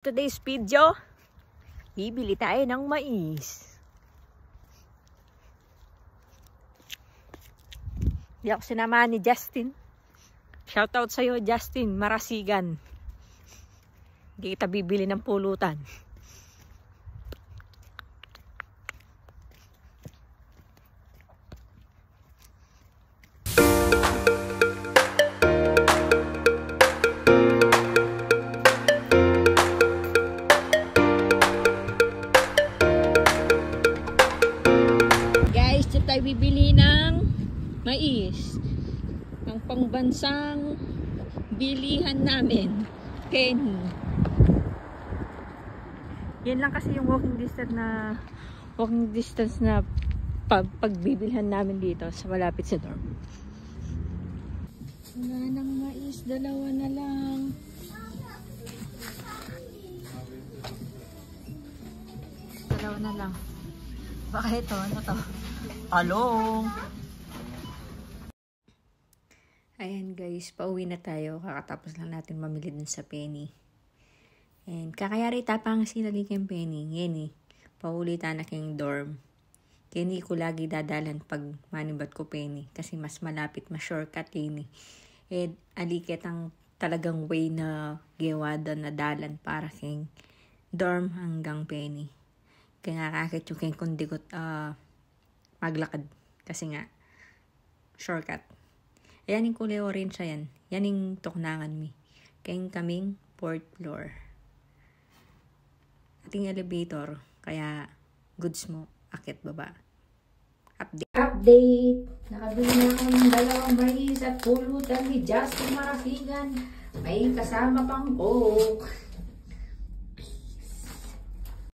Today's video, bibili tayo ng mais. Hindi ako sinamahan ni Justin. Shoutout sa'yo, Justin Marasigan. Hindi kita bibili ng pulutan. Tayo bibili ng mais ang pangbansang bilihan namin, penny. Yan lang kasi yung walking distance na pagbibilhan namin dito sa malapit sa dorm. Wala nang mais, dalawa na lang. Dalawa na lang. Baka ito, ano to? Along. Ayan guys, pauwi na tayo. Kakatapos lang natin mamili dun sa penny. And kakayari tapang sinali kang penny. Yan eh. Paulitan na kang dorm. Kaya hindi ko lagi dadalan pag manibat ko penny. Kasi mas malapit, mas shortcut yun eh. And alikit ang talagang way na gawa doon na dalan para kang dorm hanggang penny. Kaya kakakit yung kang kundigot maglakad. Kasi nga, shortcut. Ayan yung kulay orange yan. Yan yung tuknangan mi. Kaya kaming 4th floor. Ating elevator. Kaya, goods mo, akit baba. Update! Nakabili na ako ng dalawang mais at pulutan ni Justin Marasigan. May kasama pang coke.